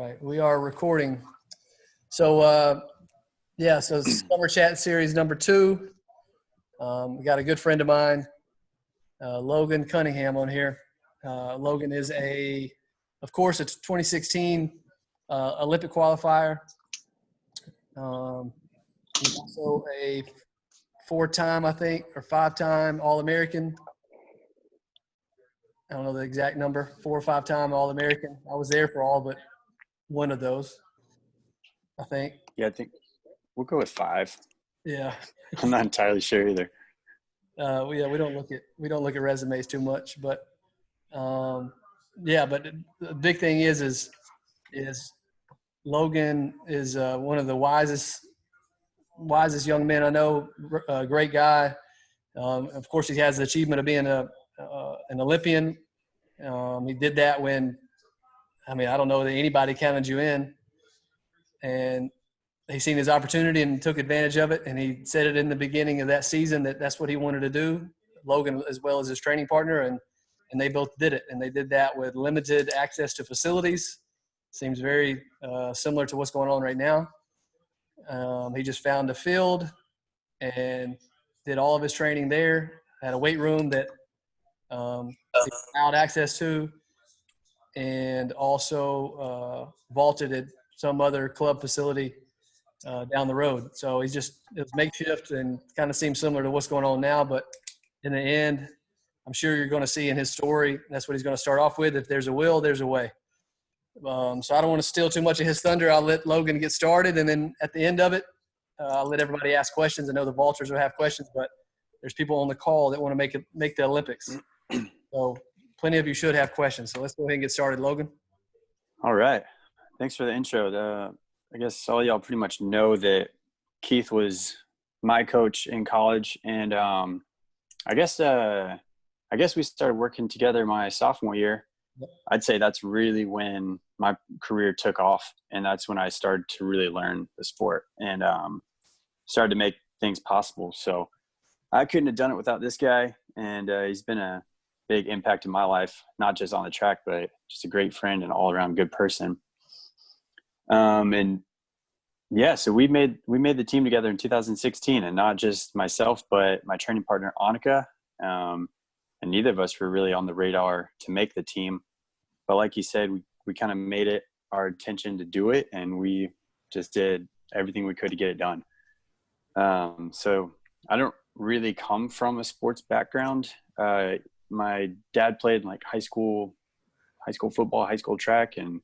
Right. We are recording. So, so Summer Chat Series number 2. We got a good friend of mine, Logan Cunningham, on here. Logan is of course, a 2016 Olympic qualifier. He's also a 4-time, I think, or 5-time All-American. I don't know the exact number, 4 or 5-time All-American. I was there for all but one of those, I think. Yeah, I think we'll go with 5. Yeah. I'm not entirely sure either. We don't look at resumes too much, but but the big thing is Logan is one of the wisest young men I know. A great guy. Of course, he has the achievement of being an Olympian. He did that when, I don't know that anybody counted you in, and he seen his opportunity and took advantage of it. And he said it in the beginning of that season that's what he wanted to do. Logan, as well as his training partner, and they both did it. And they did that with limited access to facilities. Seems very similar to what's going on right now. He just found a field and did all of his training there. Had a weight room that he allowed access to, and also vaulted at some other club facility down the road. So it was makeshift and kind of seems similar to what's going on now. But in the end, I'm sure you're going to see in his story, that's what he's going to start off with. If there's a will, there's a way. So I don't want to steal too much of his thunder. I'll let Logan get started. And then at the end of it, I'll let everybody ask questions. I know the vaulters will have questions, but there's people on the call that want to make the Olympics. So plenty of you should have questions. So let's go ahead and get started, Logan. All right. Thanks for the intro. I guess all y'all pretty much know that Keith was my coach in college, and I guess we started working together my sophomore year. I'd say that's really when my career took off, and that's when I started to really learn the sport and started to make things possible. So I couldn't have done it without this guy, and he's been a big impact in my life, not just on the track, but just a great friend and all around good person. So we made the team together in 2016, and not just myself, but my training partner, Annika. And neither of us were really on the radar to make the team. But like you said, we kind of made it our intention to do it, and we just did everything we could to get it done. So I don't really come from a sports background. My dad played like high school football, high school track, and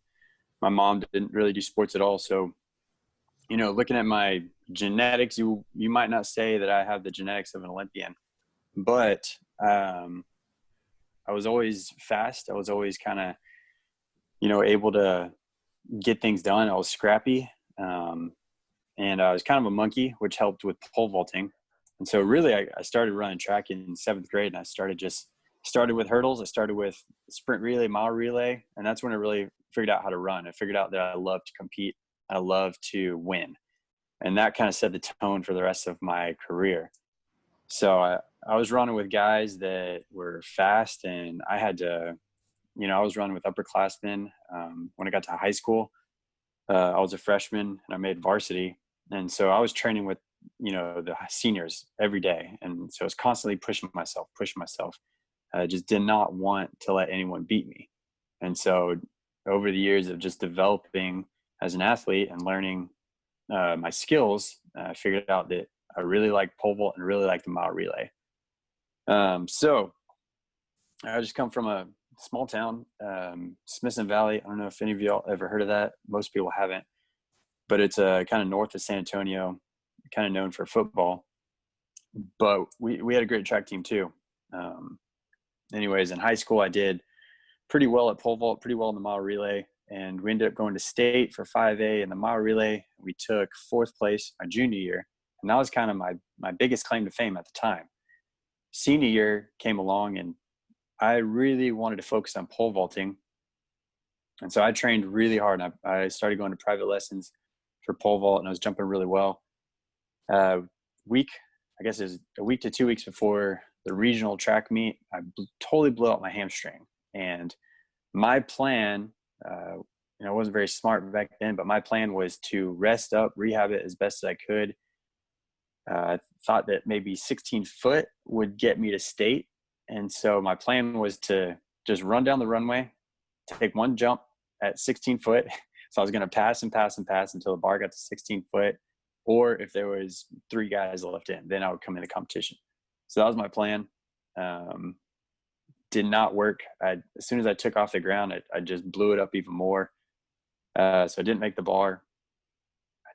my mom didn't really do sports at all. So, looking at my genetics, you might not say that I have the genetics of an Olympian, but I was always fast. I was always kind of, able to get things done. I was scrappy, and I was kind of a monkey, which helped with pole vaulting. And so really I started running track in 7th grade, and I started with hurdles. I started with sprint relay, mile relay, and that's when I really figured out how to run. I figured out that I love to compete. I love to win. And that kind of set the tone for the rest of my career. So I was running with guys that were fast, and I had to, I was running with upperclassmen. When I got to high school, I was a freshman and I made varsity. And so I was training with, the seniors every day. And so I was constantly pushing myself. I just did not want to let anyone beat me. And so over the years of just developing as an athlete and learning my skills, I figured out that I really like pole vault and really like the mile relay. So I just come from a small town, Smithson Valley. I don't know if any of y'all ever heard of that. Most people haven't, but it's kind of north of San Antonio, kind of known for football. But we had a great track team too. Anyways, in high school, I did pretty well at pole vault, pretty well in the mile relay. And we ended up going to state for 5A in the mile relay. We took 4th place my junior year. And that was kind of my biggest claim to fame at the time. Senior year came along, and I really wanted to focus on pole vaulting. And so I trained really hard. I started going to private lessons for pole vault, and I was jumping really well. I guess it was a week to 2 weeks before the regional track meet, I totally blew out my hamstring. And my plan I wasn't very smart back then, but my plan was to rest up, rehab it as best as I could. I thought that maybe 16 foot would get me to state. And so my plan was to just run down the runway, take one jump at 16 foot. So I was going to pass and pass and pass until the bar got to 16 foot. Or if there was 3 guys left in, then I would come into competition. So that was my plan. Did not work. As soon as I took off the ground, I just blew it up even more. So I didn't make the bar.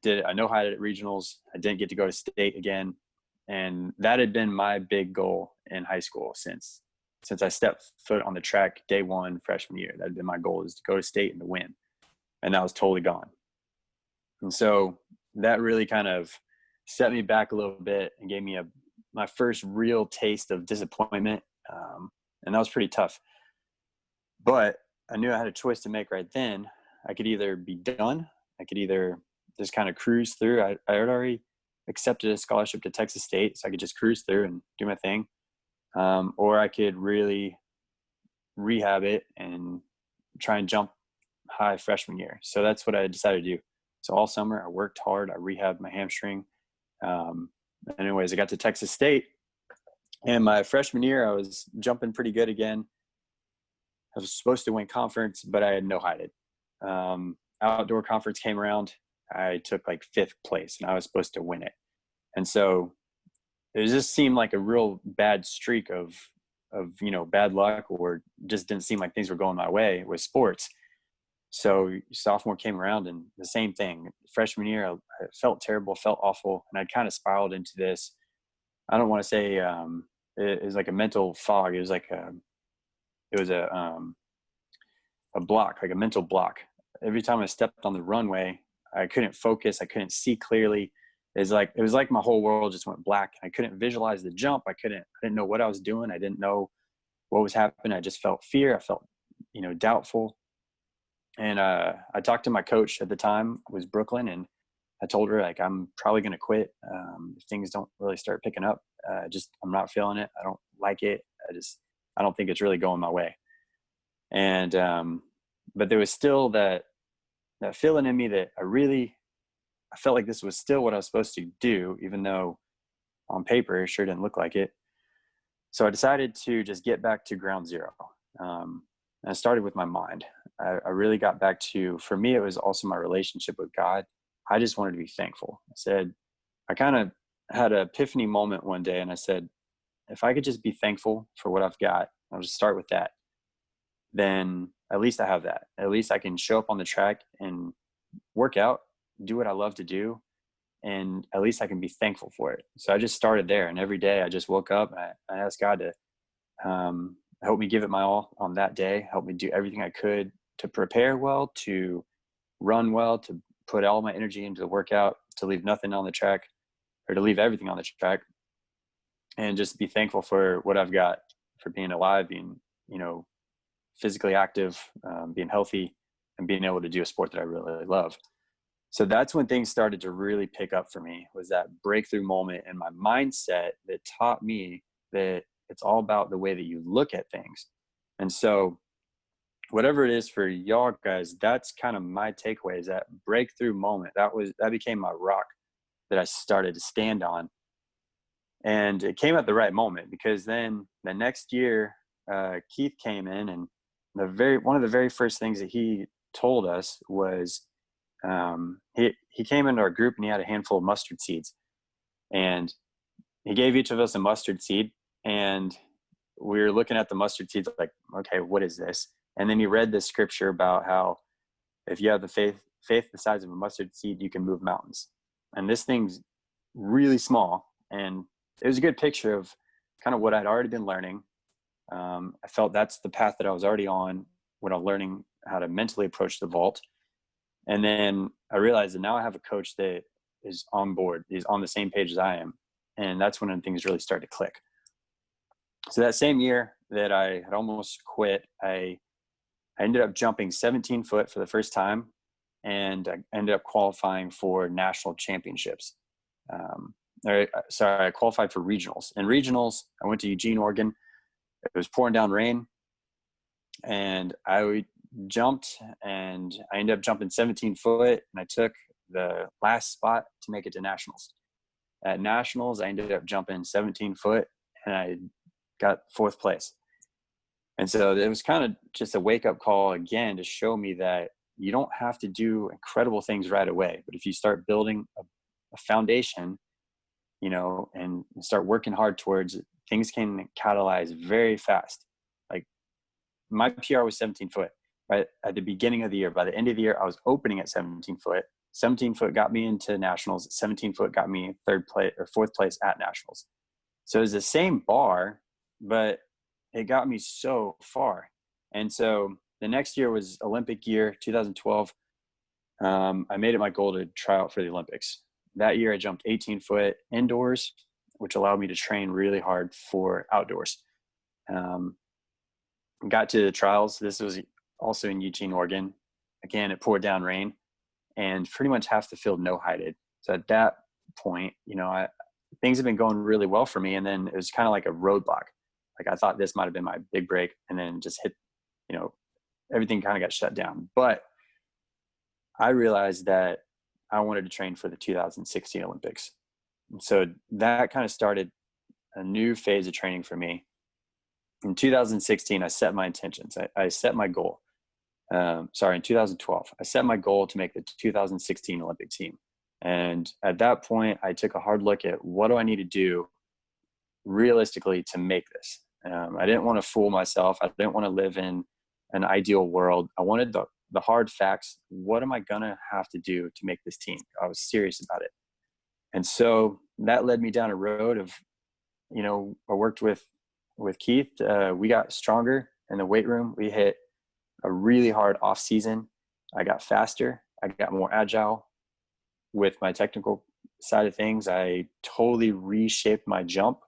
I no-highted at regionals. I didn't get to go to state again. And that had been my big goal in high school since I stepped foot on the track day one freshman year. That had been my goal, is to go to state and to win. And that was totally gone. And so that really kind of set me back a little bit and gave me my first real taste of disappointment. And that was pretty tough. But I knew I had a choice to make right then. I could either be done. I could either just kind of cruise through. I had already accepted a scholarship to Texas State, so I could just cruise through and do my thing. Or I could really rehab it and try and jump high freshman year. So that's what I decided to do. So all summer I worked hard. I rehabbed my hamstring. Anyways, I got to Texas State, and my freshman year I was jumping pretty good again. I was supposed to win conference, but I had no-hided. Outdoor conference came around. I took like 5th place, and I was supposed to win it. And so it just seemed like a real bad streak of bad luck, or just didn't seem like things were going my way with sports. So sophomore came around, and the same thing. Freshman year, I felt terrible, felt awful, and I'd kind of spiraled into this. I don't want to say it was like a mental fog. It was like a block, like a mental block. Every time I stepped on the runway, I couldn't focus. I couldn't see clearly. It was like my whole world just went black. I couldn't visualize the jump. I didn't know what I was doing. I didn't know what was happening. I just felt fear. I felt, doubtful. And I talked to my coach at the time, it was Brooklyn, and I told her, like, I'm probably going to quit if things don't really start picking up. I'm not feeling it. I don't like it. I don't think it's really going my way. And but there was still that feeling in me that I felt like this was still what I was supposed to do, even though on paper it sure didn't look like it. So I decided to just get back to ground zero. And I started with my mind. I really got back to, for me, it was also my relationship with God. I just wanted to be thankful. I kind of had an epiphany moment one day, and I said, if I could just be thankful for what I've got, I'll just start with that. Then at least I have that. At least I can show up on the track and work out, do what I love to do, and at least I can be thankful for it. So I just started there, and every day I just woke up and I asked God to help me give it my all on that day, help me do everything I could to prepare well, to run well, to put all my energy into the workout, to leave nothing on the track, or to leave everything on the track, and just be thankful for what I've got, for being alive, being, physically active, being healthy, and being able to do a sport that I really love. So that's when things started to really pick up for me, was that breakthrough moment in my mindset that taught me that it's all about the way that you look at things. And so whatever it is for y'all guys, that's kind of my takeaway, is that breakthrough moment. That became my rock that I started to stand on. And it came at the right moment, because then the next year, Keith came in, and one of the very first things that he told us was, he came into our group, and he had a handful of mustard seeds, and he gave each of us a mustard seed, and we were looking at the mustard seeds like, okay, what is this? And then he read this scripture about how if you have the faith the size of a mustard seed, you can move mountains. And this thing's really small, and it was a good picture of kind of what I'd already been learning. I felt that's the path that I was already on when I'm learning how to mentally approach the vault. And then I realized that now I have a coach that is on board, is on the same page as I am. And that's when things really started to click. So that same year that I had almost quit, I ended up jumping 17 foot for the first time, and I ended up qualifying for national championships. I qualified for regionals. In regionals, I went to Eugene, Oregon. It was pouring down rain, and I jumped, and I ended up jumping 17 foot, and I took the last spot to make it to nationals. At nationals, I ended up jumping 17 foot, and I got 4th place. And so it was kind of just a wake-up call again to show me that you don't have to do incredible things right away. But if you start building a foundation, you know, and start working hard towards it, things can catalyze very fast. Like my PR was 17 foot right at the beginning of the year. By the end of the year, I was opening at 17 foot. 17 foot got me into nationals. 17 foot got me 3rd place or 4th place at nationals. So it was the same bar, but it got me so far. And so the next year was Olympic year, 2012. I made it my goal to try out for the Olympics. That year I jumped 18 foot indoors, which allowed me to train really hard for outdoors. Got to the trials. This was also in Eugene, Oregon. Again, it poured down rain, and pretty much half the field no-heighted. So at that point, you know, things have been going really well for me. And then it was kind of like a roadblock. Like I thought this might've been my big break, and then just hit, you know, everything kind of got shut down. But I realized that I wanted to train for the 2016 Olympics. And so that kind of started a new phase of training for me. In 2016, I set my intentions. I set my goal. In 2012, I set my goal to make the 2016 Olympic team. And at that point, I took a hard look at what do I need to do realistically to make this. I didn't want to fool myself. I didn't want to live in an ideal world. I wanted the hard facts. What am I going to have to do to make this team? I was serious about it. And so that led me down a road of, you know, I worked with Keith. We got stronger in the weight room. We hit a really hard off season. I got faster. I got more agile with my technical side of things. I totally reshaped my jump,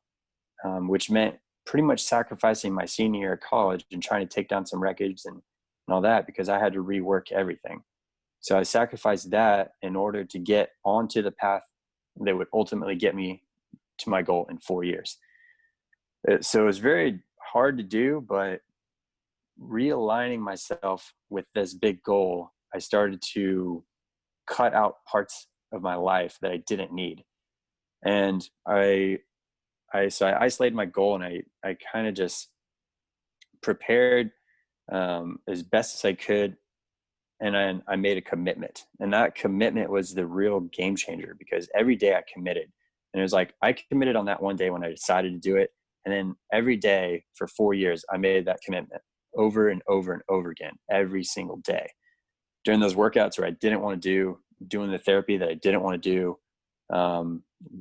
which meant pretty much sacrificing my senior year of college and trying to take down some records and all that, because I had to rework everything. So I sacrificed that in order to get onto the path that would ultimately get me to my goal in 4 years. So it was very hard to do, but realigning myself with this big goal, I started to cut out parts of my life that I didn't need. And I isolated my goal, and I kind of just prepared as best as I could. And I made a commitment, and that commitment was the real game changer, because every day I committed, and it was like, I committed on that one day when I decided to do it. And then every day for 4 years, I made that commitment over and over and over again, every single day. During those workouts where I didn't want to do, doing the therapy that I didn't want to do,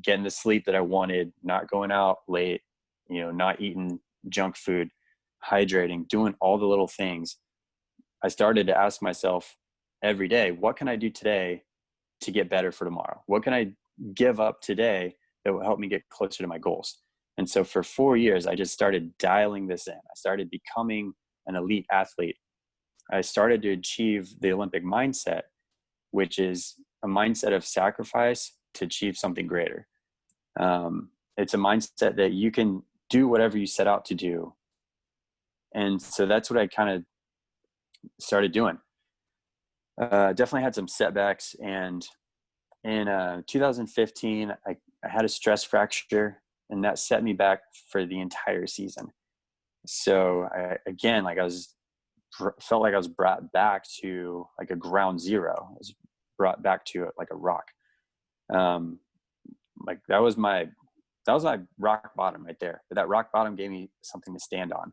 getting the sleep that I wanted, not going out late, you know, not eating junk food, hydrating, doing all the little things. I started to ask myself every day, what can I do today to get better for tomorrow? What can I give up today that will help me get closer to my goals? And so for 4 years, I just started dialing this in. I started becoming an elite athlete. I started to achieve the Olympic mindset, which is a mindset of sacrifice to achieve something greater. It's a mindset that you can do whatever you set out to do. And so that's what I kind of started doing. Definitely had some setbacks. And in 2015, I had a stress fracture, and that set me back for the entire season. So felt like I was brought back to like a ground zero. I was brought back to like a rock. Like that was my rock bottom right there. But that rock bottom gave me something to stand on.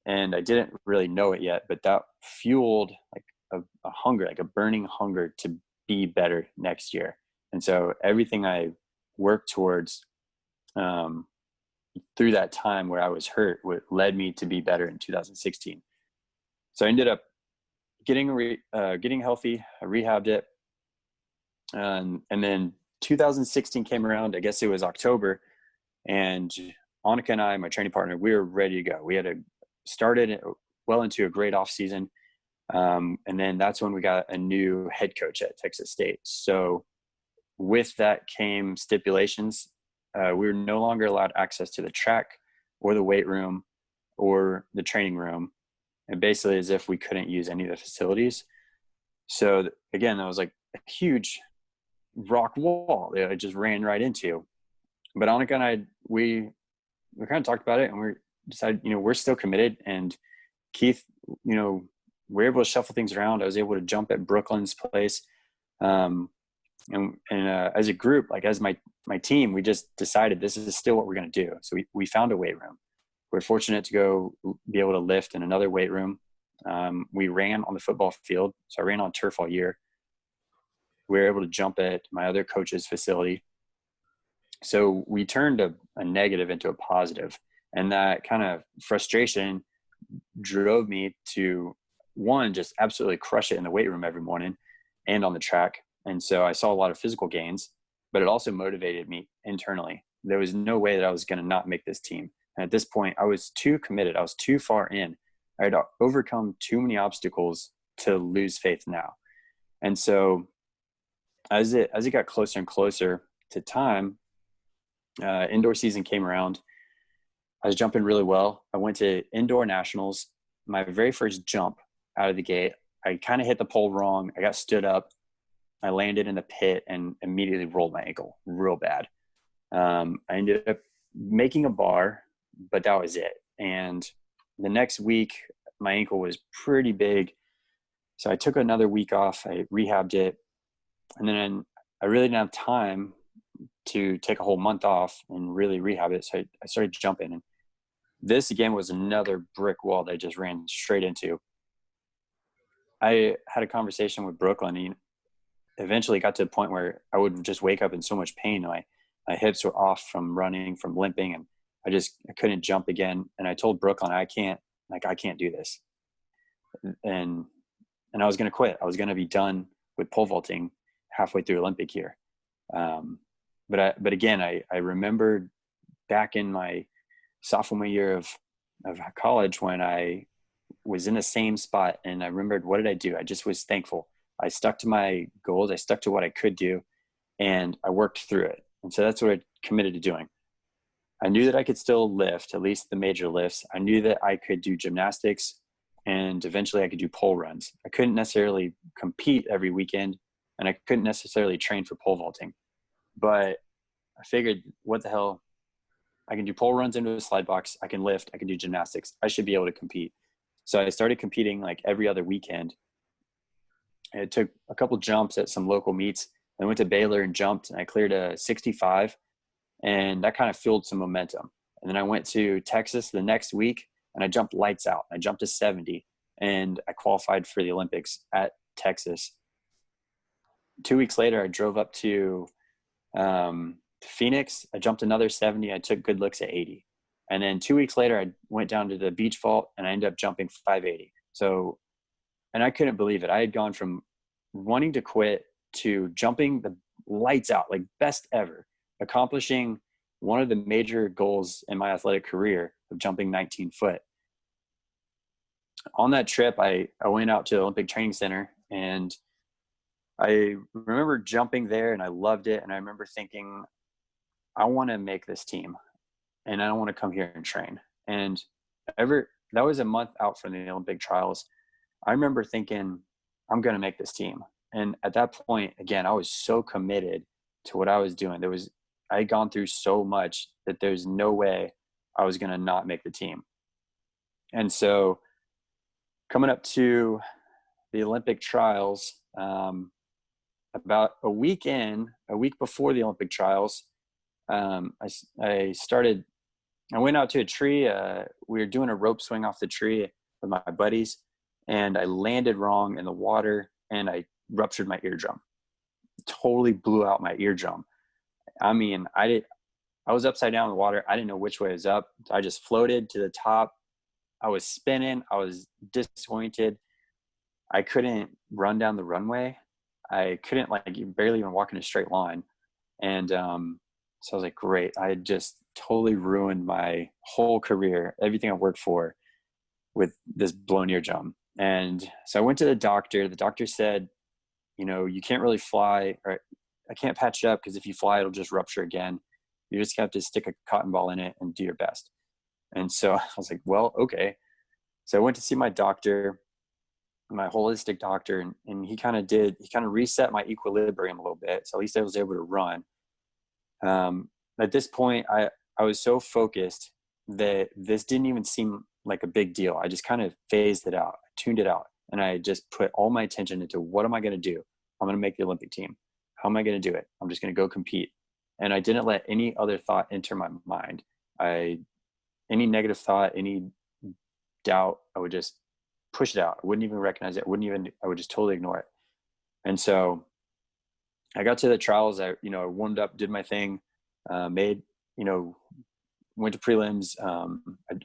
And I didn't really know it yet, but that fueled like a hunger, like a burning hunger to be better next year. And so everything I worked towards through that time where I was hurt, what led me to be better in 2016. So I ended up getting healthy. I rehabbed it. And then 2016 came around. I guess it was October, and Annika and I, my training partner, we were ready to go. We had started well into a great off season. And then that's when we got a new head coach at Texas State. So with that came stipulations. We were no longer allowed access to the track or the weight room or the training room. and basically as if we couldn't use any of the facilities. So again, that was like a huge rock wall that I just ran right into. But Annika and I, we kind of talked about it, and we decided, we're still committed. And Keith, we're able to shuffle things around. I was able to jump at Brooklyn's place. And as a group, like as my team, we just decided this is still what we're going to do. So we found a weight room. We're fortunate to go be able to lift in another weight room. We ran on the football field. So I ran on turf all year. We were able to jump at my other coach's facility. So we turned a negative into a positive. And that kind of frustration drove me to, one, just absolutely crush it in the weight room every morning and on the track. And so I saw a lot of physical gains, but it also motivated me internally. There was no way that I was going to not make this team. And at this point, I was too committed. I was too far in. I had overcome too many obstacles to lose faith now. And so as it got closer and closer to time, indoor season came around. I was jumping really well. I went to indoor nationals. My very first jump out of the gate, I kind of hit the pole wrong. I got stood up. I landed in the pit and immediately rolled my ankle real bad. I ended up making a bar, but that was it. And the next week, my ankle was pretty big. So I took another week off. I rehabbed it. And then I really didn't have time to take a whole month off and really rehab it. So I started jumping. And this, again, was another brick wall that I just ran straight into. I had a conversation with Brooklyn, and eventually got to a point where I would just wake up in so much pain. My hips were off from running, from limping, and I couldn't jump again. And I told Brooklyn, I can't do this. And I was going to quit. I was going to be done with pole vaulting halfway through Olympic year. But again, I remembered back in my sophomore year of college when I was in the same spot, and I remembered, what did I do? I just was thankful. I stuck to my goals. I stuck to what I could do, and I worked through it. And so that's what I committed to doing. I knew that I could still lift, at least the major lifts. I knew that I could do gymnastics, and eventually I could do pole runs. I couldn't necessarily compete every weekend, and I couldn't necessarily train for pole vaulting. But I figured, what the hell? I can do pole runs into a slide box. I can lift. I can do gymnastics. I should be able to compete. So I started competing like every other weekend. I took a couple jumps at some local meets. I went to Baylor and jumped, and I cleared a 65, and that kind of fueled some momentum. And then I went to Texas the next week, and I jumped lights out. I jumped to 70, and I qualified for the Olympics at Texas. 2 weeks later, I drove up to Phoenix. I jumped another 70. I took good looks at 80. And then 2 weeks later, I went down to the beach vault, and I ended up jumping 580. So, and I couldn't believe it. I had gone from wanting to quit to jumping the lights out, like best ever, accomplishing one of the major goals in my athletic career of jumping 19 foot. On that trip, I went out to the Olympic Training Center, and I remember jumping there, and I loved it. And I remember thinking, I want to make this team, and I don't want to come here and train. And that was a month out from the Olympic trials. I remember thinking, I'm going to make this team. And at that point, again, I was so committed to what I was doing. I had gone through so much that there's no way I was going to not make the team. And so coming up to the Olympic trials, about a week before the Olympic trials, I went out to a tree. We were doing a rope swing off the tree with my buddies, and I landed wrong in the water, and I ruptured my eardrum. Totally blew out my eardrum. I mean, I was upside down in the water. I didn't know which way was up. I just floated to the top. I was spinning. I was disjointed. I couldn't run down the runway. I couldn't barely even walk in a straight line. And so I was like, great. I had just totally ruined my whole career, everything I worked for, with this blown eardrum. And so I went to the doctor. The doctor said, you can't really fly, or I can't patch it up, because if you fly, it'll just rupture again. You just have to stick a cotton ball in it and do your best. And so I was like, well, okay. So I went to see my doctor, my holistic doctor, and he kind of reset my equilibrium a little bit. So at least I was able to run. At this point, I was so focused that this didn't even seem like a big deal. I just kind of phased it out, I tuned it out, and I just put all my attention into what am I going to do? I'm going to make the Olympic team. How am I going to do it? I'm just going to go compete. And I didn't let any other thought enter my mind. Any negative thought, any doubt, I would just push it out. I wouldn't even recognize it. I would just totally ignore it. And so I got to the trials. I warmed up, did my thing, went to prelims. I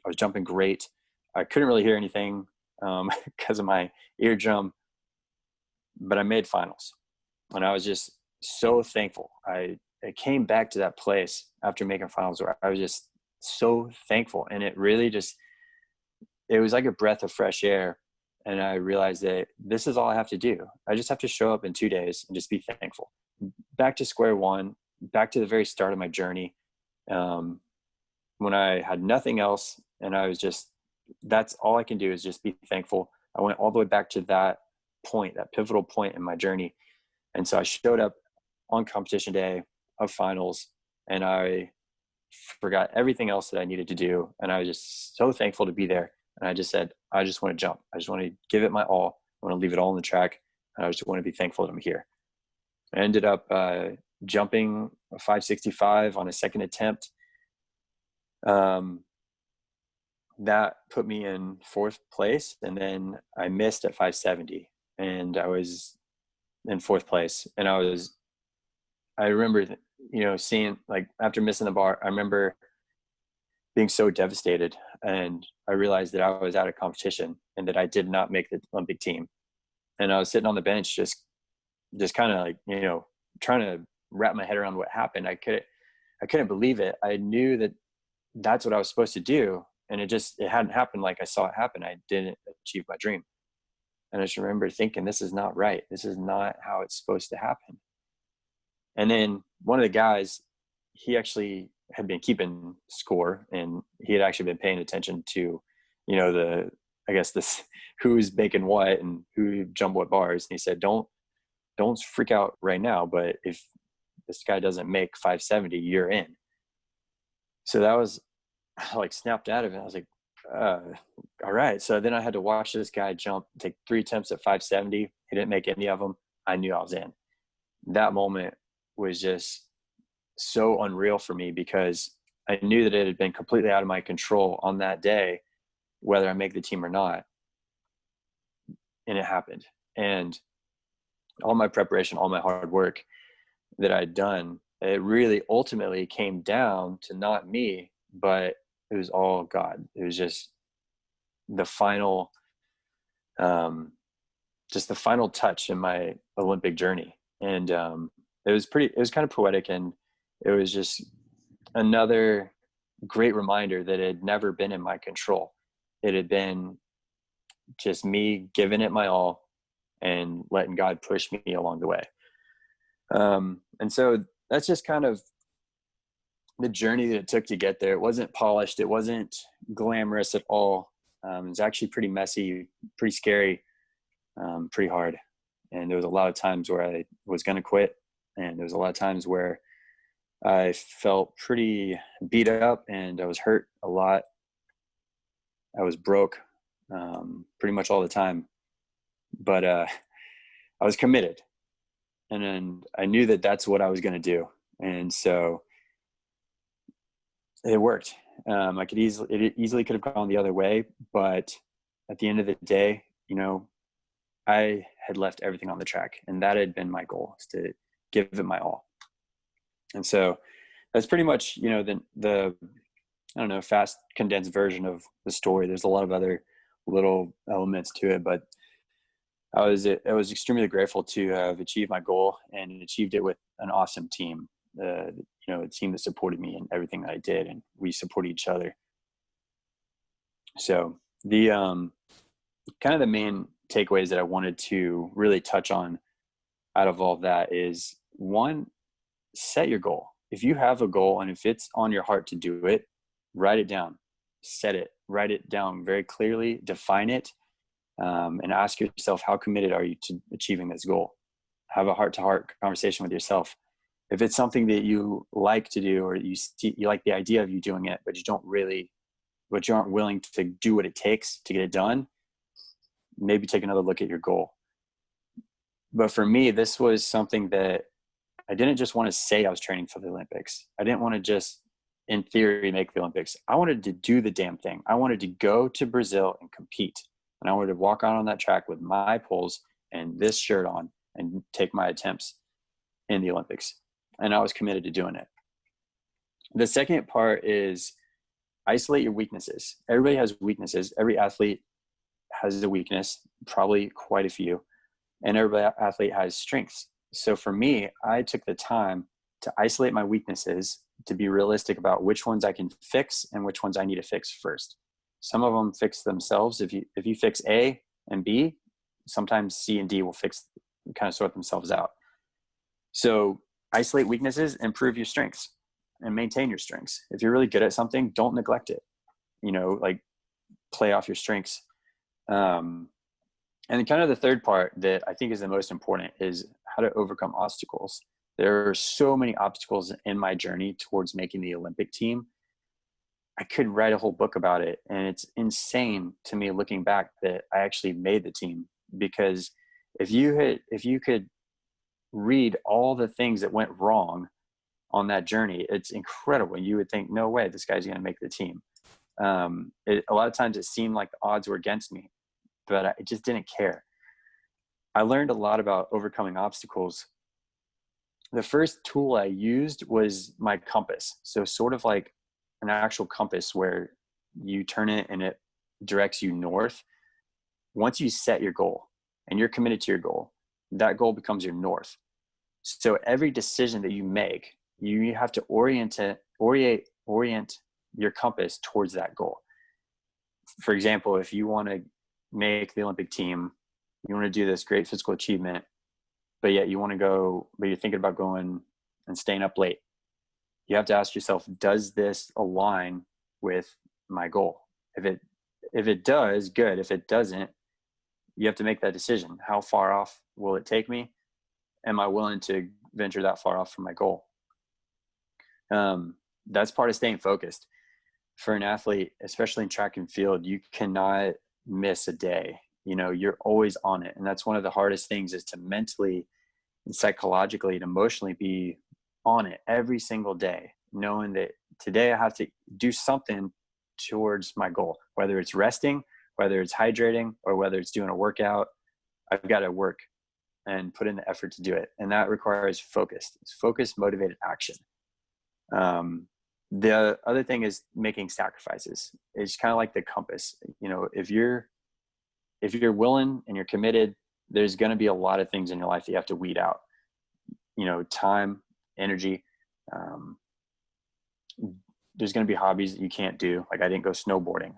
was jumping great. I couldn't really hear anything because of my eardrum, but I made finals. And I was just so thankful. I came back to that place after making finals where I was just so thankful. And it really it was like a breath of fresh air. And I realized that this is all I have to do. I just have to show up in 2 days and just be thankful. Back to square one, back to the very start of my journey. When I had nothing else and I was just, that's all I can do is just be thankful. I went all the way back to that point, that pivotal point in my journey. And so I showed up on competition day of finals and I forgot everything else that I needed to do. And I was just so thankful to be there. And I just said, I just want to jump. I just want to give it my all. I want to leave it all on the track. And I just want to be thankful that I'm here. I ended up jumping a 565 on a second attempt. That put me in 4th place. And then I missed at 570 and I was in 4th place. And I remember, seeing, like, after missing the bar, I remember being so devastated. And I realized that I was out of competition and that I did not make the Olympic team. And I was sitting on the bench, just kind of like, trying to wrap my head around what happened. I couldn't believe it. I knew that that's what I was supposed to do. And it hadn't happened like I saw it happen. I didn't achieve my dream. And I just remember thinking, this is not right. This is not how it's supposed to happen. And then one of the guys, he actually had been keeping score and he had actually been paying attention to, this who's making what and who jumped what bars. And he said, don't freak out right now. But if this guy doesn't make 570, you're in. So that was, I like snapped out of it. I was like, all right. So then I had to watch this guy take 3 attempts at 570. He didn't make any of them. I knew I was in. That moment was just so unreal for me because I knew that it had been completely out of my control on that day, whether I make the team or not. And it happened. And all my preparation, all my hard work that I'd done, it really ultimately came down to not me, but it was all God. It was just the final, the final touch in my Olympic journey. And it was kind of poetic. And it was just another great reminder that it had never been in my control. It had been just me giving it my all and letting God push me along the way. And so that's just kind of the journey that it took to get there. It wasn't polished. It wasn't glamorous at all. It was actually pretty messy, pretty scary, pretty hard. And there was a lot of times where I was going to quit. And there was a lot of times where I felt pretty beat up and I was hurt a lot. I was broke pretty much all the time. But I was committed. And then I knew that that's what I was going to do. And so it worked. It easily could have gone the other way, but at the end of the day, I had left everything on the track, and that had been my goal, is to give it my all. And so that's pretty much, the I don't know, fast condensed version of the story. There's a lot of other little elements to it, but I was extremely grateful to have achieved my goal and achieved it with an awesome team. A team that supported me in everything that I did, and we supported each other. So the kind of the main takeaways that I wanted to really touch on out of all of that is, one, set your goal. If you have a goal and if it's on your heart to do it, write it down. set it, write it down very clearly, define it, and ask yourself, how committed are you to achieving this goal? Have a heart-to-heart conversation with yourself. If it's something that you like to do, or you like the idea of you doing it, but you aren't willing to do what it takes to get it done, maybe take another look at your goal. But for me, this was something that I didn't just want to say I was training for the Olympics. I didn't want to just, in theory, make the Olympics. I wanted to do the damn thing. I wanted to go to Brazil and compete. And I wanted to walk out on that track with my poles and this shirt on and take my attempts in the Olympics. And I was committed to doing it. The second part is isolate your weaknesses. Everybody has weaknesses. Every athlete has a weakness, probably quite a few. And every athlete has strengths. So for me, I took the time to isolate my weaknesses, to be realistic about which ones I can fix and which ones I need to fix first. Some of them fix themselves. If you fix A and B, sometimes C and D will kind of sort themselves out. So isolate weaknesses, improve your strengths, and maintain your strengths. If you're really good at something, don't neglect it. Like play off your strengths. And then kind of the third part that I think is the most important is how to overcome obstacles. There are so many obstacles in my journey towards making the Olympic team. I could write a whole book about it. And it's insane to me looking back that I actually made the team, because if you could read all the things that went wrong on that journey, it's incredible. You would think, no way, this guy's going to make the team. A lot of times it seemed like the odds were against me, but I just didn't care. I learned a lot about overcoming obstacles. The first tool I used was my compass. So sort of like an actual compass where you turn it and it directs you north. Once you set your goal and you're committed to your goal, that goal becomes your north. So every decision that you make, you have to orient your compass towards that goal. For example, if you want to make the Olympic team, you want to do this great physical achievement, but yet but you're thinking about going and staying up late. You have to ask yourself, does this align with my goal? If it does, good. If it doesn't, you have to make that decision. How far off will it take me? Am I willing to venture that far off from my goal? That's part of staying focused. For an athlete, especially in track and field, you cannot miss a day. You're always on it. And that's one of the hardest things, is to mentally and psychologically and emotionally be on it every single day, knowing that today I have to do something towards my goal, whether it's resting, whether it's hydrating, or whether it's doing a workout. I've got to work and put in the effort to do it. And that requires focus. It's focused, motivated action. The other thing is making sacrifices. It's kind of like the compass. If you're willing and you're committed, there's going to be a lot of things in your life that you have to weed out. Time, energy. There's going to be hobbies that you can't do. Like I didn't go snowboarding.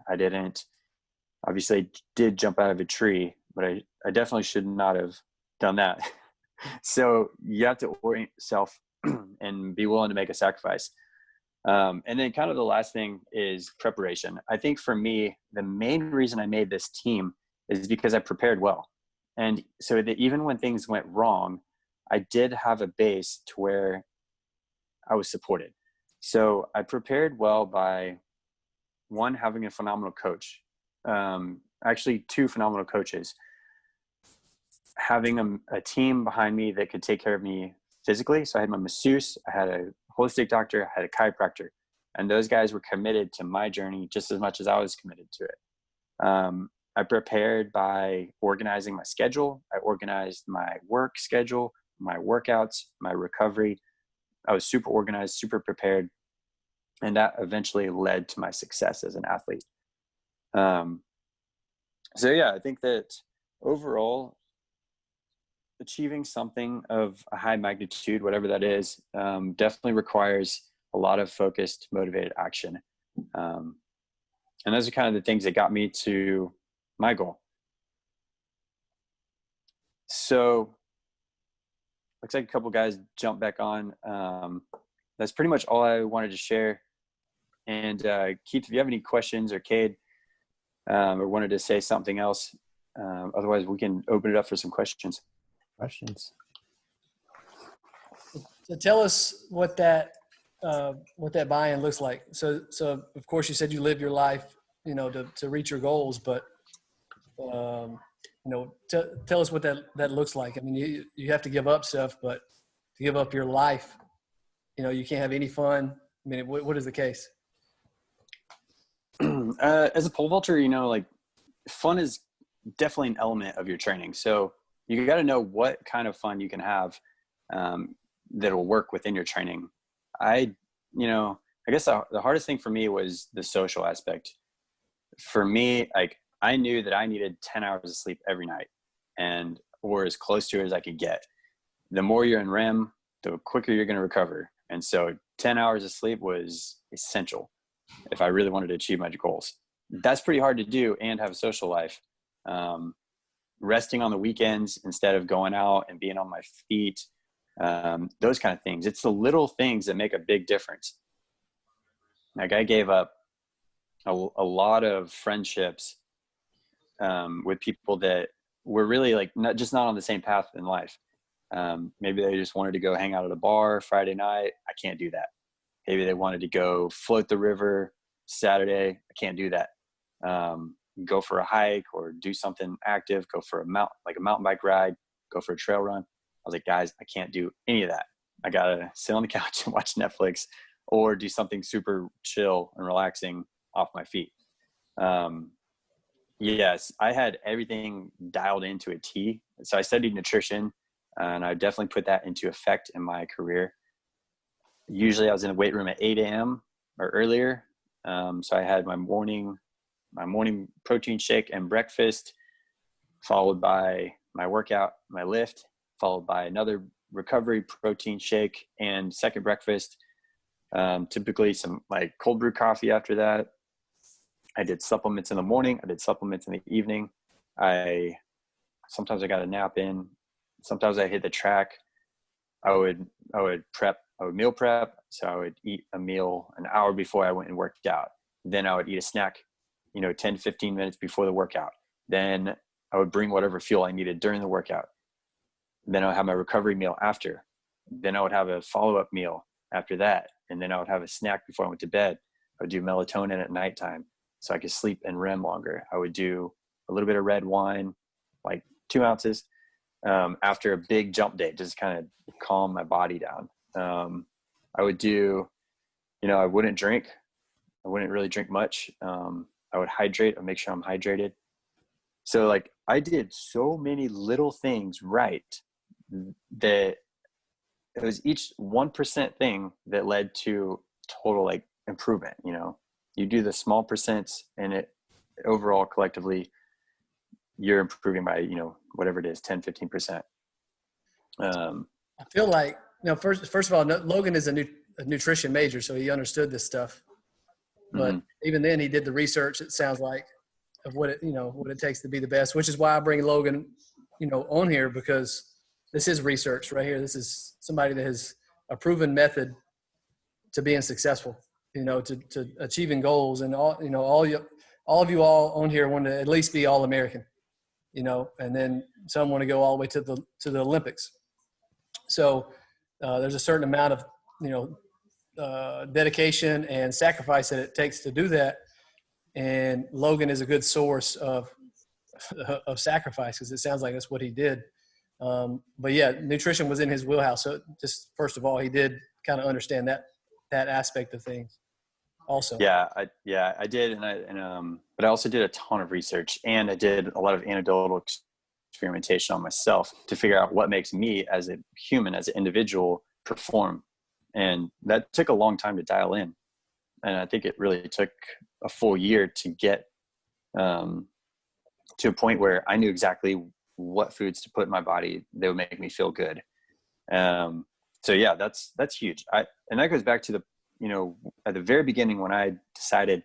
Obviously I did jump out of a tree, but I definitely should not have done that. So you have to orient yourself and be willing to make a sacrifice. And then kind of the last thing is preparation. I think for me, the main reason I made this team is because I prepared well. And so that even when things went wrong, I did have a base to where I was supported. So I prepared well by, one, having a phenomenal coach. Actually, two phenomenal coaches. Having a team behind me that could take care of me physically. So I had my masseuse, I had a holistic doctor, I had a chiropractor, and those guys were committed to my journey just as much as I was committed to it. I prepared by organizing my schedule. I organized my work schedule, my workouts, my recovery. I was super organized, super prepared. And that eventually led to my success as an athlete. So yeah, I think that overall, achieving something of a high magnitude, whatever that is, definitely requires a lot of focused, motivated action. And those are kind of the things that got me to my goal. So looks like a couple guys jumped back on. That's pretty much all I wanted to share. And Keith, if you have any questions, or Cade, or wanted to say something else, otherwise we can open it up for some questions. So tell us what that buy-in looks like. So of course you said you live your life, to reach your goals, but tell us what that looks like. I mean, you have to give up stuff, but to give up your life, you can't have any fun. I mean, what is the case? As a pole vaulter, like fun is definitely an element of your training. So you got to know what kind of fun you can have that will work within your training. I guess the hardest thing for me was the social aspect. For me, like I knew that I needed 10 hours of sleep every night, or as close to it as I could get. The more you're in REM, the quicker you're going to recover. And so 10 hours of sleep was essential if I really wanted to achieve my goals. That's pretty hard to do and have a social life. Resting on the weekends instead of going out and being on my feet, those kind of things. It's the little things that make a big difference. Like I gave up a lot of friendships with people that were really like not on the same path in life. Maybe they just wanted to go hang out at a bar Friday night. I can't do that. Maybe they wanted to go float the river Saturday. I can't do that. Go for a hike or do something active, go for a mountain bike ride, go for a trail run. I was like, guys, I can't do any of that. I got to sit on the couch and watch Netflix or do something super chill and relaxing off my feet. Yes, I had everything dialed into a T. So I studied nutrition, and I definitely put that into effect in my career. Usually I was in the weight room at 8 a.m. or earlier. So I had my morning protein shake and breakfast, followed by my workout, my lift, followed by another recovery protein shake and second breakfast. Typically some like cold brew coffee after that. I did supplements in the morning. I did supplements in the evening. Sometimes I got a nap in. Sometimes I hit the track. I would meal prep. So I would eat a meal an hour before I went and worked out. Then I would eat a snack, 10 to 15 minutes before the workout. Then I would bring whatever fuel I needed during the workout. Then I would have my recovery meal after. Then I would have a follow-up meal after that. And then I would have a snack before I went to bed. I would do melatonin at nighttime so I could sleep and REM longer. I would do a little bit of red wine, like 2 ounces, after a big jump day, just kind of calm my body down. I would do, I wouldn't drink. I wouldn't really drink much. I would hydrate. I'd make sure I'm hydrated. So like I did so many little things right that it was each 1% thing that led to total like improvement. You do the small percents and it overall collectively you're improving by, whatever it is, 10, 15%. I feel like, first of all, Logan is a nutrition major, so he understood this stuff. But even then he did the research, it sounds like, of what it takes to be the best, which is why I bring Logan, on here, because this is research right here. This is somebody that has a proven method to being successful, to achieving goals. And all of you all on here want to at least be All-American, and then some want to go all the way to the Olympics. So there's a certain amount of, dedication and sacrifice that it takes to do that. And Logan is a good source of sacrifice, because it sounds like that's what he did. But yeah, nutrition was in his wheelhouse. So just first of all, he did kind of understand that aspect of things also. Yeah, I did. But I also did a ton of research, and I did a lot of anecdotal experimentation on myself to figure out what makes me as a human, as an individual, perform. And that took a long time to dial in. And I think it really took a full year to get to a point where I knew exactly what foods to put in my body that would make me feel good. So yeah, that's huge. And that goes back to at the very beginning when I decided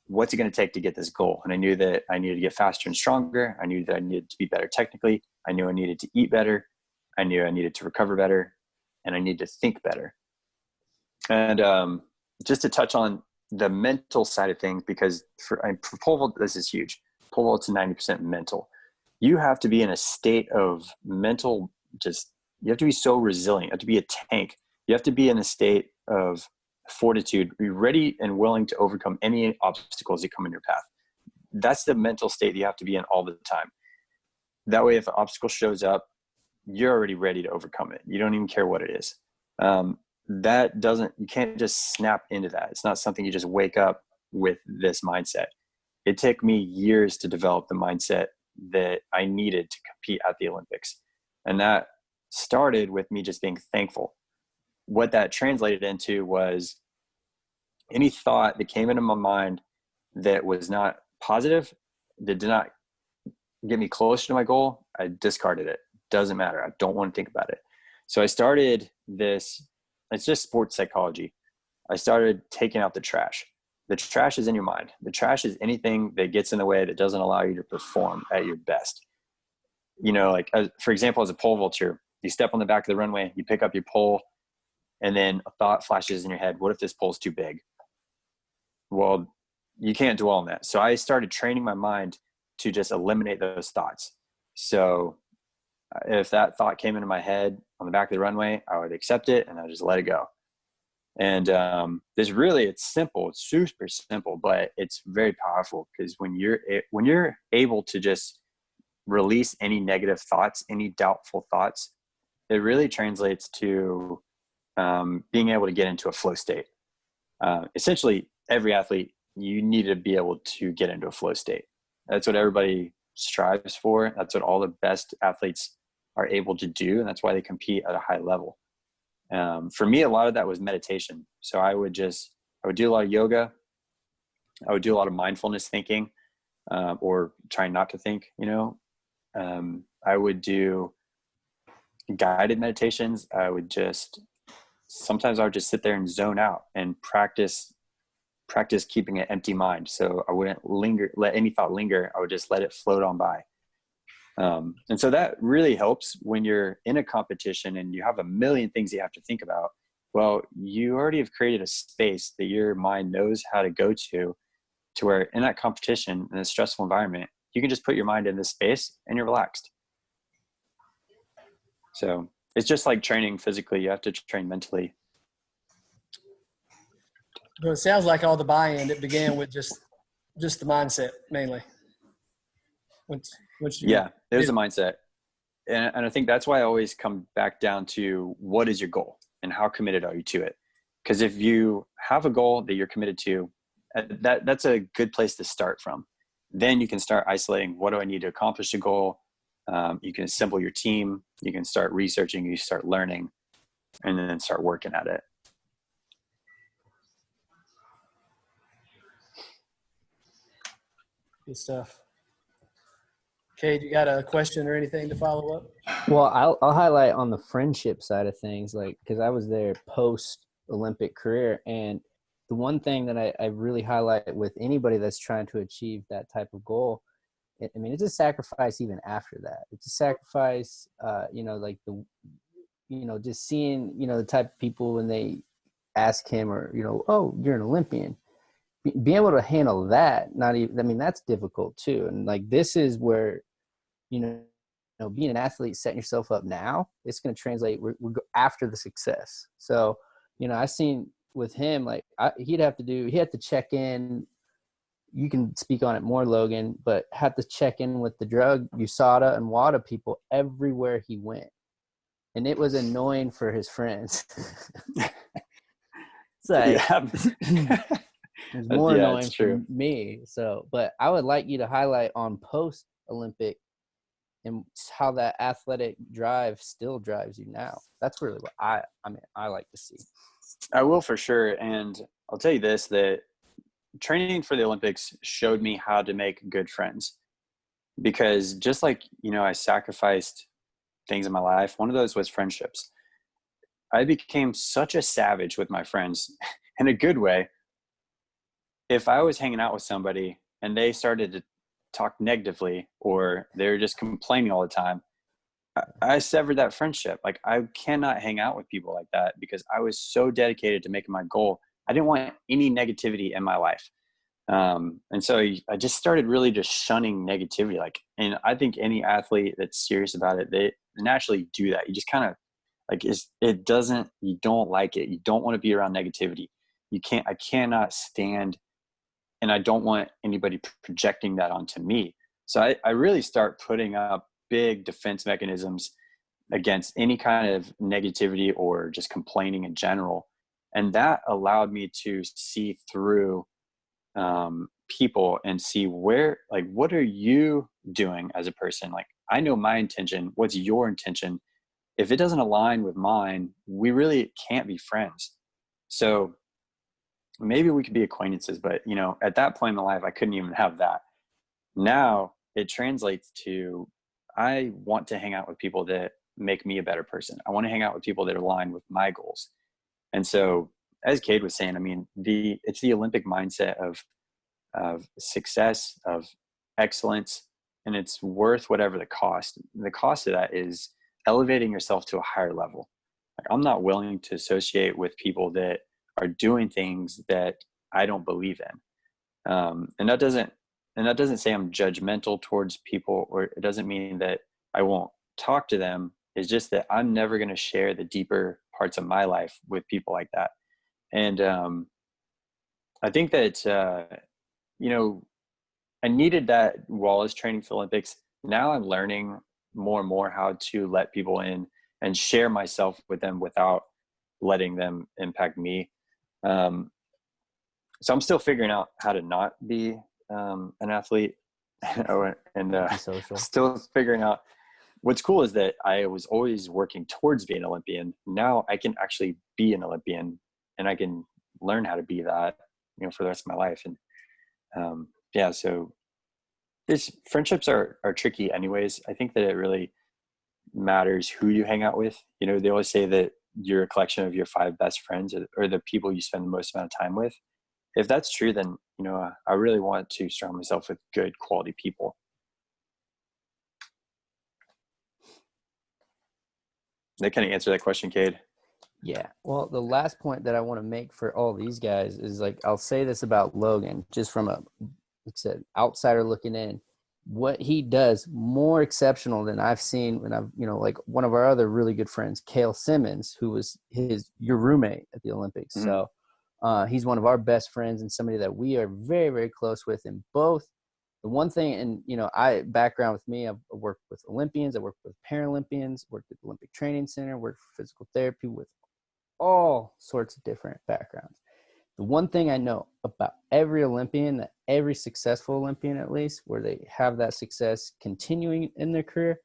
what's it going to take to get this goal. And I knew that I needed to get faster and stronger. I knew that I needed to be better technically. I knew I needed to eat better. I knew I needed to recover better, and I needed to think better. And just to touch on, the mental side of things, because for pole vault, this is huge. Pole vault's 90% mental. You have to be in a state of mental, you have to be so resilient. You have to be a tank. You have to be in a state of fortitude, be ready and willing to overcome any obstacles that come in your path. That's the mental state you have to be in all the time. That way, if an obstacle shows up, you're already ready to overcome it. You don't even care what it is. You can't just snap into that. It's not something you just wake up with this mindset. It took me years to develop the mindset that I needed to compete at the Olympics. And that started with me just being thankful. What that translated into was any thought that came into my mind that was not positive, that did not get me closer to my goal, I discarded it. Doesn't matter. I don't want to think about it. So I started this, it's just sports psychology. I started taking out the trash. The trash is in your mind. The trash is anything that gets in the way that doesn't allow you to perform at your best. Like, for example, as a pole vaulter, you step on the back of the runway, you pick up your pole, and then a thought flashes in your head. What if this pole's too big? Well, you can't dwell on that. So I started training my mind to just eliminate those thoughts. So if that thought came into my head on the back of the runway, I would accept it and I would just let it go. And it's simple. It's super simple, but it's very powerful, because when you're able to just release any negative thoughts, any doubtful thoughts, it really translates to being able to get into a flow state. Essentially, every athlete, you need to be able to get into a flow state. That's what everybody strives for. That's what all the best athletes are able to do. And that's why they compete at a high level. For me, a lot of that was meditation. So I would do a lot of yoga. I would do a lot of mindfulness thinking, or trying not to think, I would do guided meditations. Sometimes I would just sit there and zone out and practice keeping an empty mind. So I wouldn't let any thought linger. I would just let it float on by. And so that really helps when you're in a competition and you have a million things you have to think about. Well, you already have created a space that your mind knows how to go to where in that competition, in a stressful environment, you can just put your mind in this space and you're relaxed. So it's just like training physically. You have to train mentally. Well, it sounds like all the buy-in, it began with just the mindset mainly. Yeah, it was a mindset. And I think that's why I always come back down to, what is your goal and how committed are you to it? Because if you have a goal that you're committed to, that's a good place to start from. Then you can start isolating, what do I need to accomplish the goal? You can assemble your team. You can start researching, you start learning, and then start working at it. Good stuff. Cade, you got a question or anything to follow up? Well, I'll highlight on the friendship side of things, because I was there post Olympic career, and the one thing that I really highlight with anybody that's trying to achieve that type of goal, it's a sacrifice even after that. It's a sacrifice, just seeing, the type of people when they ask him, or, oh, you're an Olympian. Being able to handle that, that's difficult too. And this is where, being an athlete, setting yourself up now, it's going to translate. We're after the success. So, I seen with him, he had to check in. You can speak on it more, Logan, but had to check in with the drug USADA and WADA people everywhere he went. And it was annoying for his friends. It's more annoying for me. So, but I would like you to highlight on post-Olympic and how that athletic drive still drives you now. That's really what I like to see. I will, for sure. And I'll tell you this, that training for the Olympics showed me how to make good friends, because just like, I sacrificed things in my life. One of those was friendships. I became such a savage with my friends in a good way. If I was hanging out with somebody and they started to talk negatively, or they're just complaining all the time, I severed that friendship. I cannot hang out with people like that, because I was so dedicated to making my goal. I didn't want any negativity in my life. And so I just started really just shunning negativity. Like, and I think any athlete that's serious about it, they naturally do that. You just kind of like, you don't like it. You don't want to be around negativity. I cannot stand, and I don't want anybody projecting that onto me. So I really start putting up big defense mechanisms against any kind of negativity or just complaining in general. And that allowed me to see through people and see what are you doing as a person? Like, I know my intention. What's your intention? If it doesn't align with mine, we really can't be friends. So maybe we could be acquaintances, but at that point in my life, I couldn't even have that. Now it translates to, I want to hang out with people that make me a better person. I want to hang out with people that align with my goals. And so, as Cade was saying, I mean, it's the Olympic mindset of success, of excellence, and it's worth whatever the cost. The cost of that is elevating yourself to a higher level. Like, I'm not willing to associate with people that are doing things that I don't believe in. And that doesn't say I'm judgmental towards people, or it doesn't mean that I won't talk to them. It's just that I'm never going to share the deeper parts of my life with people like that. And I think that, I needed that while I was training for Olympics. Now I'm learning more and more how to let people in and share myself with them without letting them impact me. So I'm still figuring out how to not be an athlete and Social. still figuring out. What's cool is that I was always working towards being an Olympian. Now I can actually be an Olympian, and I can learn how to be that, for the rest of my life. And so friendships are tricky anyways. I think that it really matters who you hang out with. They always say that you're a collection of your 5 best friends, or the people you spend the most amount of time with. If that's true, then, I really want to surround myself with good quality people. That kind of answer that question, Cade. Yeah. Well, the last point that I want to make for all these guys is, like, I'll say this about Logan, just from like I said, outsider looking in. What he does more exceptional than I've seen when I've, like one of our other really good friends, Cale Simmons, who was your roommate at the Olympics. Mm-hmm. So he's one of our best friends and somebody that we are very, very close with. And both the one thing, and, background with me, I've worked with Olympians, I worked with Paralympians, worked at the Olympic Training Center, worked for physical therapy with all sorts of different backgrounds. The one thing I know about every Olympian, every successful Olympian at least, where they have that success continuing in their career,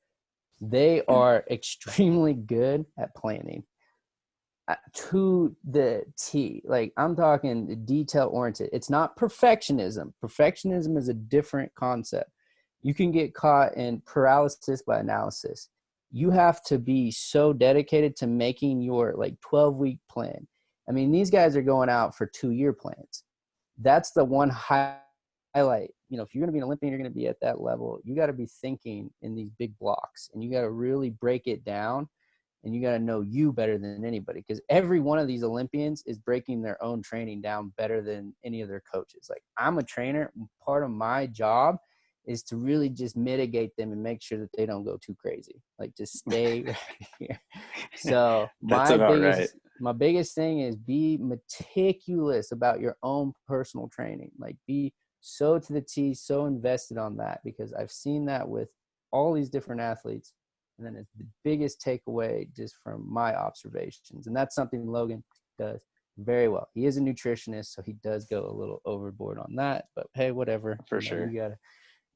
they are extremely good at planning to the T. Like, I'm talking detail oriented. It's not perfectionism. Perfectionism is a different concept. You can get caught in paralysis by analysis. You have to be so dedicated to making your 12-week plan. I mean, these guys are going out for 2-year plans. That's the one highlight. If you're going to be an Olympian, you're going to be at that level. You got to be thinking in these big blocks, and you got to really break it down, and you got to know you better than anybody, because every one of these Olympians is breaking their own training down better than any of their coaches. Like, I'm a trainer. Part of my job is to really just mitigate them and make sure that they don't go too crazy. Like, just stay right here. So my biggest thing is be meticulous about your own personal training. Like, be so to the T, so invested on that, because I've seen that with all these different athletes. And then it's the biggest takeaway just from my observations. And that's something Logan does very well. He is a nutritionist, so he does go a little overboard on that. But hey, whatever. For sure.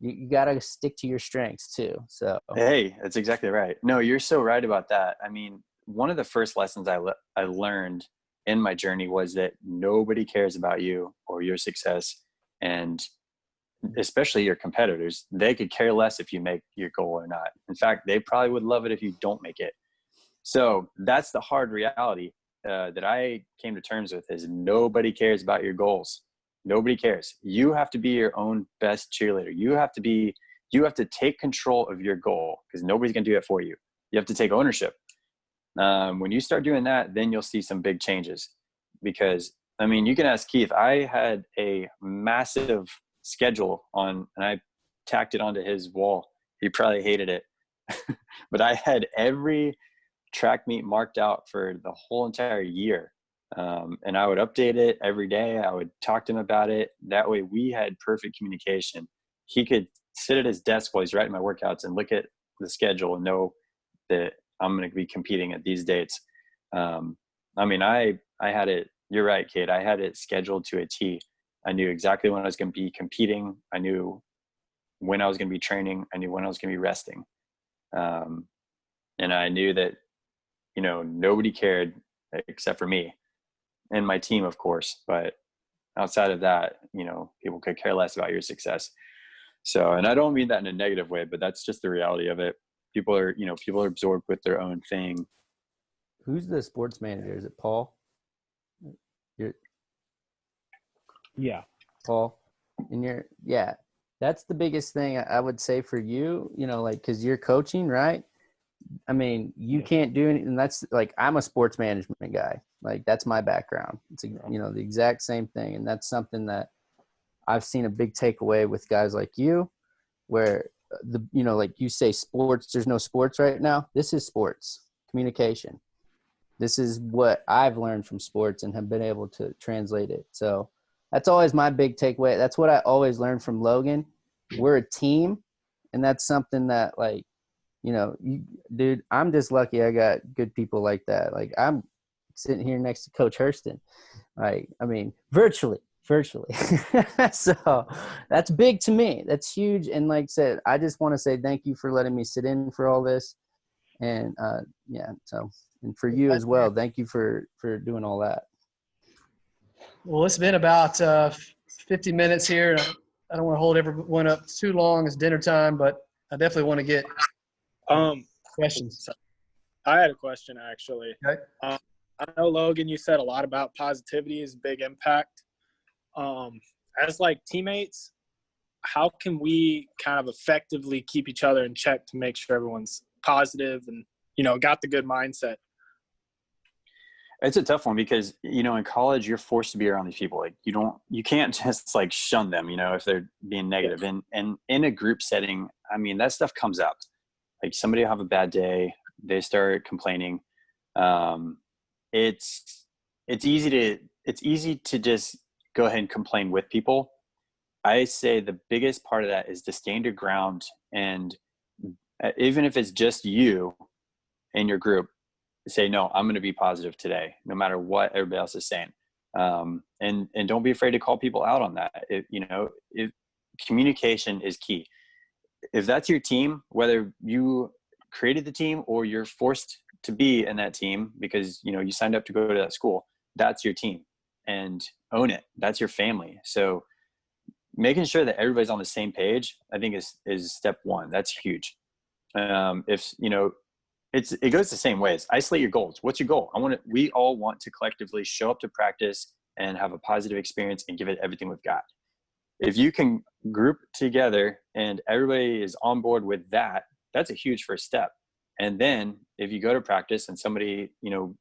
You gotta stick to your strengths too. So hey, that's exactly right. No, you're so right about that. I mean, one of the first lessons I learned in my journey was that nobody cares about you or your success, and especially your competitors. They could care less if you make your goal or not. In fact, they probably would love it if you don't make it. So that's the hard reality that I came to terms with, is nobody cares about your goals. Nobody cares. You have to be your own best cheerleader. You have to take control of your goal, because nobody's going to do it for you. You have to take ownership. When you start doing that, then you'll see some big changes, because I mean, you can ask Keith. I had a massive schedule on, and I tacked it onto his wall. He probably hated it, but I had every track meet marked out for the whole entire year. And I would update it every day. I would talk to him about it. That way we had perfect communication. He could sit at his desk while he's writing my workouts and look at the schedule and know that I'm going to be competing at these dates. I mean, I had it, you're right, Kate. I had it scheduled to a T. I knew exactly when I was going to be competing. I knew when I was going to be training. I knew when I was going to be resting. And I knew that, you know, nobody cared except for me and my team, of course. But outside of that, you know, people could care less about your success. So, and I don't mean that in a negative way, but that's just the reality of it. People are absorbed with their own thing. Who's the sports manager? Is it Paul? Yeah. Paul. And that's the biggest thing I would say for you, you know, like, cause you're coaching, right? I mean, you can't do anything. That's like, I'm a sports management guy. Like, that's my background. It's, you know, the exact same thing. And that's something that I've seen a big takeaway with guys like you, where you know, like you say, sports, there's no sports right now. This is sports communication. This is what I've learned from sports and have been able to translate it. So that's always my big takeaway. That's what I always learned from Logan. We're a team. And that's something that, like, you know, dude, I'm just lucky I got good people like that. Like, I'm sitting here next to Coach Hurston. Like, I mean, virtually. So that's big to me. That's huge. And like I said, I just want to say thank you for letting me sit in for all this. And and for you as well. Thank you for doing all that. Well, it's been about 50 minutes here. I don't want to hold everyone up too long. It's dinner time, but I definitely want to get questions. I had a question, actually. Okay. I know, Logan, you said a lot about positivity is a big impact. As like teammates, how can we kind of effectively keep each other in check to make sure everyone's positive and, you know, got the good mindset? It's a tough one because, you know, in college, you're forced to be around these people. Like, you can't just like shun them, you know, if they're being negative. And in a group setting, I mean, that stuff comes up. Like, somebody will have a bad day, they start complaining. It's easy to just go ahead and complain with people. I say the biggest part of that is to stand your ground, and even if it's just you and your group, say, no, I'm going to be positive today, no matter what everybody else is saying. And don't be afraid to call people out on that. Communication is key. If that's your team, whether you created the team or you're forced to be in that team because, you know, you signed up to go to that school, that's your team, and own it. That's your family. So making sure that everybody's on the same page, I think is step one. That's huge. If, you know, it goes the same ways. Isolate your goals. What's your goal? We all want to collectively show up to practice and have a positive experience and give it everything we've got. If you can group together and everybody is on board with that, that's a huge first step. And then if you go to practice and somebody, you know,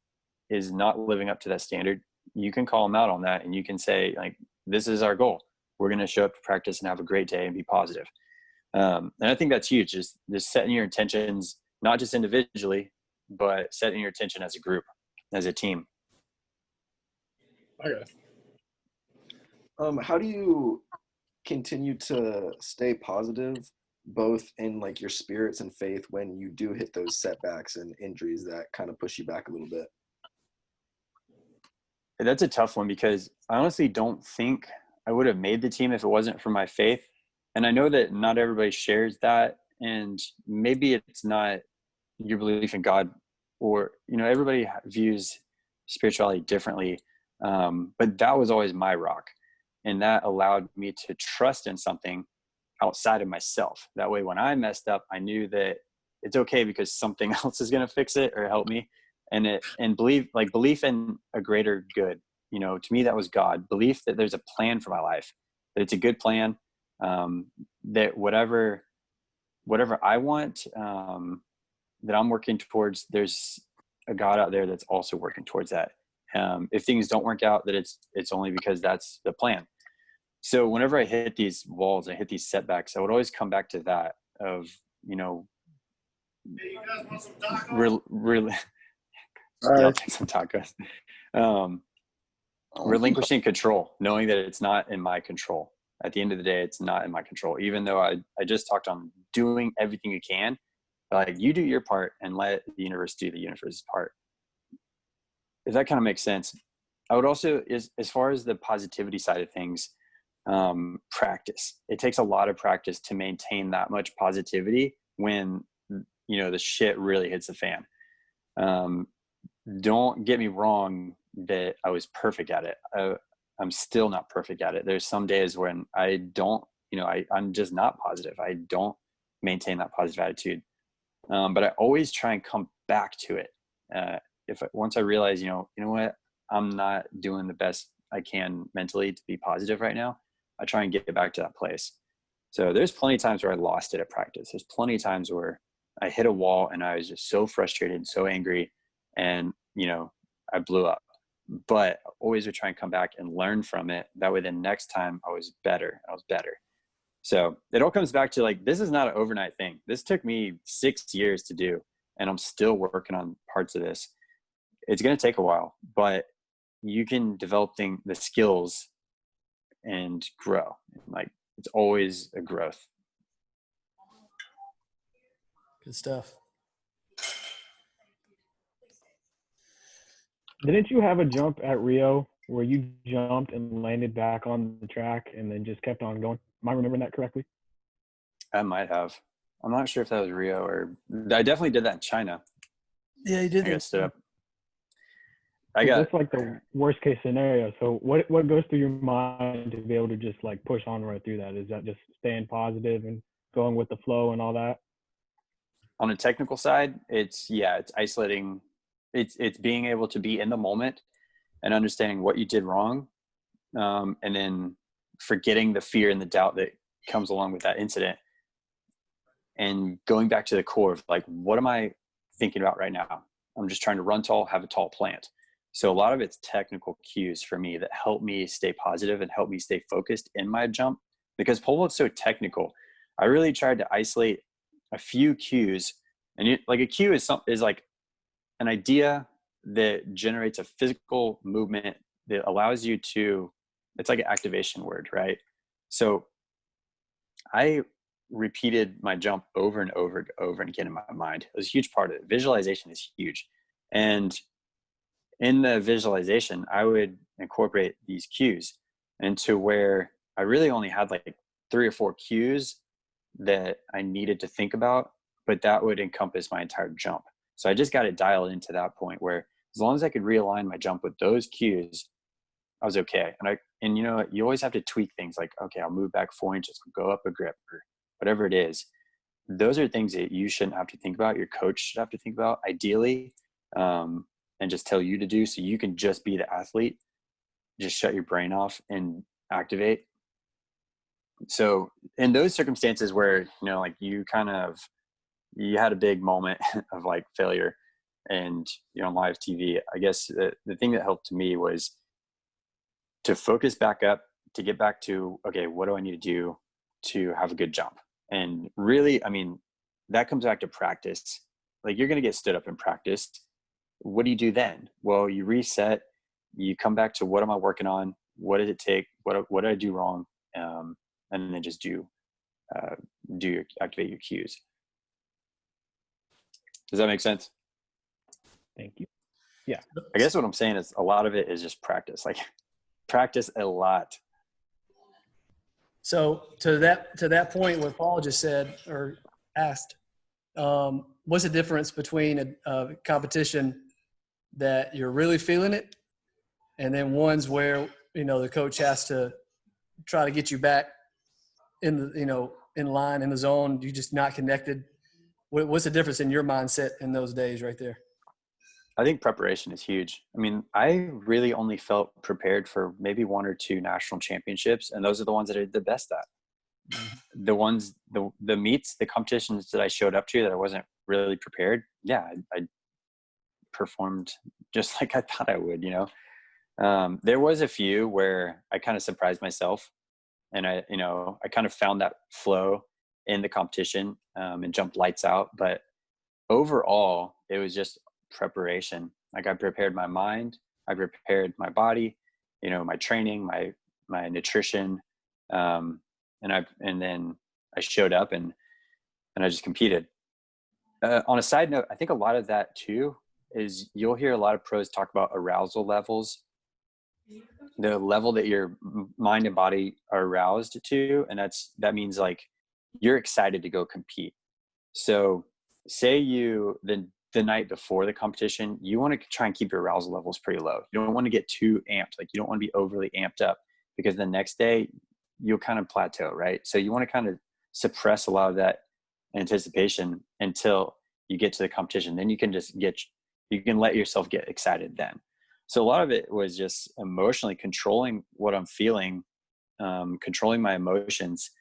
is not living up to that standard, you can call them out on that, and you can say, like, this is our goal. We're going to show up to practice and have a great day and be positive. And I think that's huge. Just setting your intentions, not just individually, but setting your intention as a group, as a team. Okay. How do you continue to stay positive, both in like your spirits and faith, when you do hit those setbacks and injuries that kind of push you back a little bit? That's a tough one because I honestly don't think I would have made the team if it wasn't for my faith. And I know that not everybody shares that, and maybe it's not your belief in God, or, you know, everybody views spirituality differently. But that was always my rock. And that allowed me to trust in something outside of myself. That way, when I messed up, I knew that it's okay because something else is going to fix it or help me. And belief in a greater good. You know, to me, that was God. Belief that there's a plan for my life, that it's a good plan, that whatever I want, that I'm working towards, there's a God out there that's also working towards that. If things don't work out, that it's only because that's the plan. So whenever I hit these walls, I hit these setbacks, I would always come back to that of, you know, really, yeah, I'll take some tacos. Relinquishing control, knowing that it's not in my control. At the end of the day, it's not in my control. Even though I just talked on doing everything you can, like you do your part and let the universe do the universe's part. If that kind of makes sense. I would also, as far as the positivity side of things, practice. It takes a lot of practice to maintain that much positivity when, you know, the shit really hits the fan. Don't get me wrong that I was perfect at it. I'm still not perfect at it. There's some days when I don't, you know, I'm just not positive. I don't maintain that positive attitude. But I always try and come back to it. Once I realize, you know what, I'm not doing the best I can mentally to be positive right now, I try and get back to that place. So there's plenty of times where I lost it at practice. There's plenty of times where I hit a wall and I was just so frustrated, so angry, and, you know, I blew up. But I always would try and come back and learn from it. That way the next time I was better. So it all comes back to, like, this is not an overnight thing. This took me 6 years to do, and I'm still working on parts of this. It's going to take a while, but you can develop the skills and grow. Like, it's always a growth. Good stuff. Didn't you have a jump at Rio where you jumped and landed back on the track and then just kept on going? Am I remembering that correctly? I might have. I'm not sure if that was Rio or I definitely did that in China. Yeah, you did. I got stood up. That's like the worst case scenario. So what goes through your mind to be able to just like push on right through that? Is that just staying positive and going with the flow and all that? On a technical side, it's isolating. It's being able to be in the moment and understanding what you did wrong, and then forgetting the fear and the doubt that comes along with that incident, and going back to the core of, like, what am I thinking about right now? I'm just trying to run tall, have a tall plant. So a lot of it's technical cues for me that help me stay positive and help me stay focused in my jump, because pole vault's so technical. I really tried to isolate a few cues, and like a cue is like an idea that generates a physical movement that allows you to, it's like an activation word, right? So I repeated my jump over and over and over again in my mind. It was a huge part of it. Visualization is huge. And in the visualization, I would incorporate these cues into where I really only had like 3 or 4 cues that I needed to think about, but that would encompass my entire jump. So I just got it dialed into that point where as long as I could realign my jump with those cues, I was okay. And you know, you always have to tweak things like, okay, I'll move back 4 inches, I'll go up a grip, or whatever it is. Those are things that you shouldn't have to think about. Your coach should have to think about, ideally, and just tell you to do, so you can just be the athlete, just shut your brain off and activate. So in those circumstances where, you know, like you had a big moment of like failure and you're on live TV, I guess the thing that helped to me was to focus back up, to get back to, okay, what do I need to do to have a good jump? And really, I mean, that comes back to practice. Like, you're going to get stood up in practice. What do you do then? Well, you reset, you come back to, what am I working on? What does it take? What did I do wrong? And then just activate your cues. Does that make sense? Thank you. Yeah. I guess what I'm saying is a lot of it is just practice. Like, practice a lot. So to that point, what Paul just said or asked, what's the difference between a competition that you're really feeling it, and then ones where, you know, the coach has to try to get you back in the, you know, in line, in the zone, you're just not connected? What's the difference in your mindset in those days right there? I think preparation is huge. I mean, I really only felt prepared for maybe 1 or 2 national championships, and those are the ones that I did the best at. Mm-hmm. The ones, the meets, the competitions that I showed up to that I wasn't really prepared, yeah, I performed just like I thought I would, There was a few where I kind of surprised myself, and I kind of found that flow in the competition, and jumped lights out. But overall, it was just preparation. Like, I prepared my mind, I prepared my body, my training, my nutrition, and then I showed up and I just competed. On a side note, I think a lot of that too is you'll hear a lot of pros talk about arousal levels, the level that your mind and body are aroused to. And that means like you're excited to go compete. So say the night before the competition, you want to try and keep your arousal levels pretty low. You don't want to get too amped. Like, you don't want to be overly amped up, because the next day you'll kind of plateau, right? So you want to kind of suppress a lot of that anticipation until you get to the competition. Then you can let yourself get excited then. So a lot of it was just emotionally controlling what I'm feeling, controlling my emotions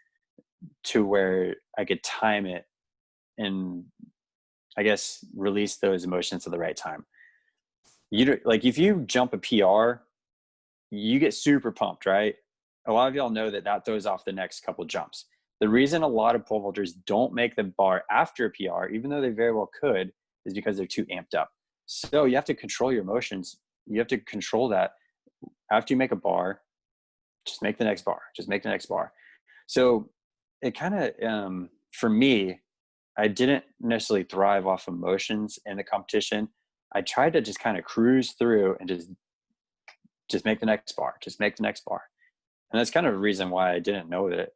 to where I could time it and, I guess, release those emotions at the right time. Like, if you jump a PR, you get super pumped, right? A lot of y'all know that throws off the next couple jumps. The reason a lot of pole vaulters don't make the bar after a PR, even though they very well could, is because they're too amped up. So you have to control your emotions. You have to control that. After you make a bar, just make the next bar. Just make the next bar. So it kind of, for me, I didn't necessarily thrive off emotions in the competition. I tried to just kind of cruise through and just make the next bar, just make the next bar. And that's kind of a reason why I didn't know that,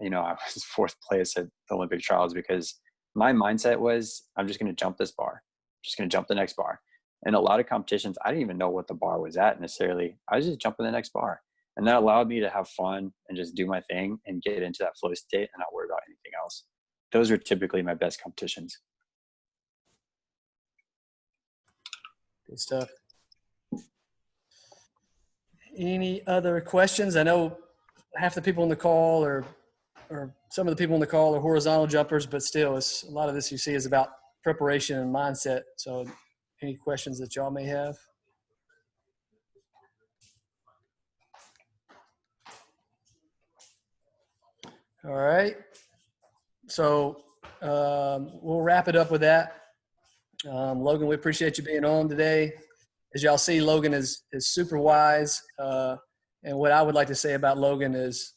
I was fourth place at the Olympic trials, because my mindset was, I'm just going to jump this bar, just going to jump the next bar. And a lot of competitions, I didn't even know what the bar was at necessarily. I was just jumping the next bar. And that allowed me to have fun and just do my thing and get into that flow state and not worry about anything else. Those are typically my best competitions. Good stuff. Any other questions? I know half the people on the call or some of the people on the call are horizontal jumpers, but still, a lot of this you see is about preparation and mindset. So any questions that y'all may have? All right. So we'll wrap it up with that. Logan, we appreciate you being on today. As y'all see, Logan is super wise. And what I would like to say about Logan is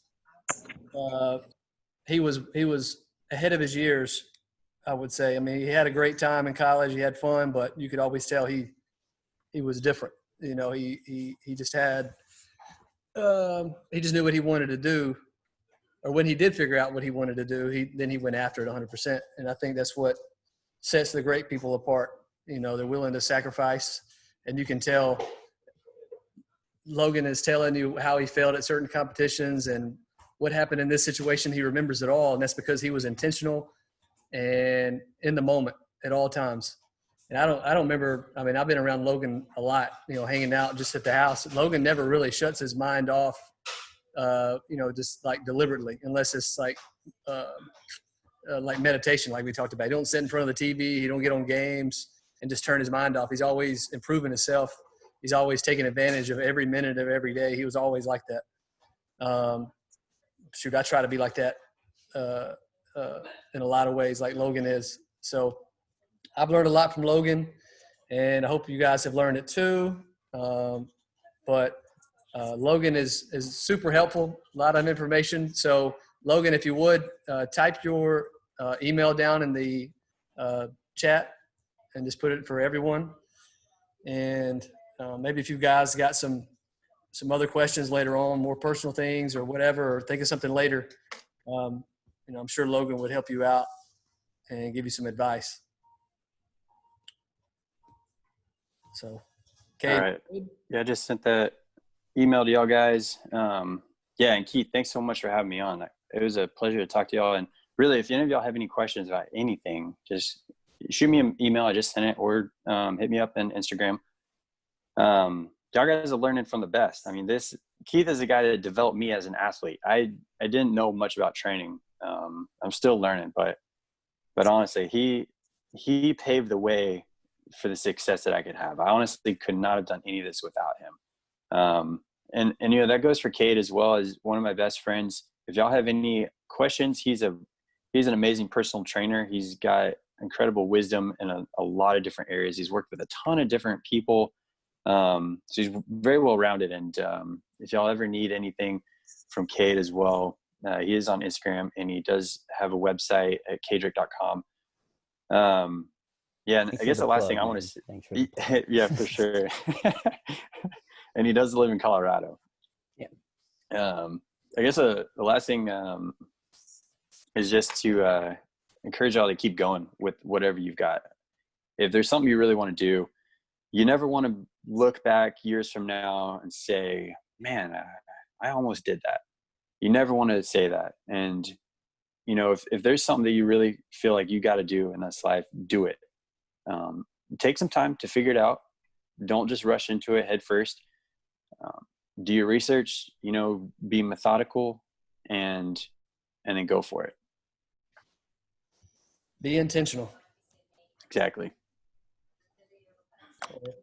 he was ahead of his years, I would say. I mean, he had a great time in college. He had fun, but you could always tell he was different. He just had he just knew what he wanted to do. Or when he did figure out what he wanted to do, then he went after it 100%. And I think that's what sets the great people apart. They're willing to sacrifice, and you can tell Logan is telling you how he felt at certain competitions and what happened in this situation. He remembers it all, and that's because he was intentional and in the moment at all times. And I don't remember. I mean, I've been around Logan a lot, hanging out just at the house. Logan never really shuts his mind off, just like deliberately, unless it's like meditation, like we talked about. He don't sit in front of the TV. He don't get on games and just turn his mind off. He's always improving himself. He's always taking advantage of every minute of every day. He was always like that. I try to be like that in a lot of ways, like Logan is. So I've learned a lot from Logan, and I hope you guys have learned it too. But Logan is super helpful, a lot of information. So Logan, if you would, type your email down in the chat and just put it for everyone. And maybe if you guys got some other questions later on, more personal things or whatever, or think of something later, I'm sure Logan would help you out and give you some advice. So, okay. All right. Yeah, I just sent that email to y'all guys. And Keith, thanks so much for having me on. It was a pleasure to talk to y'all. And really, if any of y'all have any questions about anything, just shoot me an email. I just sent it, or hit me up on Instagram. Y'all guys are learning from the best. I mean, Keith is the guy that developed me as an athlete. I didn't know much about training. I'm still learning, but honestly, he paved the way for the success that I could have. I honestly could not have done any of this without him. And you know, that goes for Cade as well, as one of my best friends. If y'all have any questions, he's an amazing personal trainer. He's got incredible wisdom in a lot of different areas. He's worked with a ton of different people. So he's very well rounded. And if y'all ever need anything from Cade as well, he is on Instagram, and he does have a website at cadrick.com. Yeah, and I guess the last thing I want to say, yeah, for sure. And he does live in Colorado. Yeah. I guess the last thing is just to encourage y'all to keep going with whatever you've got. If there's something you really want to do, you never want to look back years from now and say, man, I almost did that. You never want to say that. And, you know, if there's something that you really feel like you got to do in this life, do it. Take some time to figure it out. Don't just rush into it head first. Do your research, you know, be methodical, and then go for it. Be intentional. Exactly.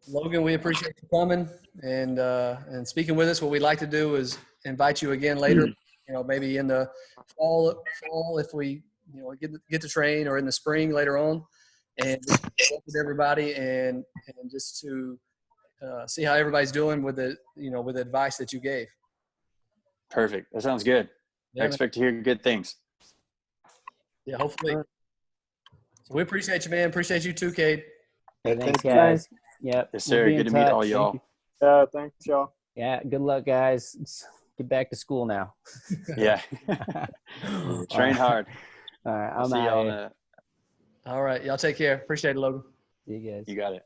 Logan, we appreciate you coming and speaking with us. What we'd like to do is invite you again later, you know, maybe in the fall if we, you know, get to train, or in the spring later on, and just work with everybody and just to see how everybody's doing with the, you know, with the advice that you gave. Perfect. That sounds good. Yeah, I expect to hear good things. Yeah, hopefully. So we appreciate you, man. Appreciate you too, Cade. Thanks, guys. Yep. Yes, sir. Good to meet all y'all. Yeah, thanks, y'all. Yeah. Good luck, guys. Get back to school now. Yeah. Train hard. All right. I'll see y'all. All right. Y'all take care. Appreciate it, Logan. See you guys. You got it.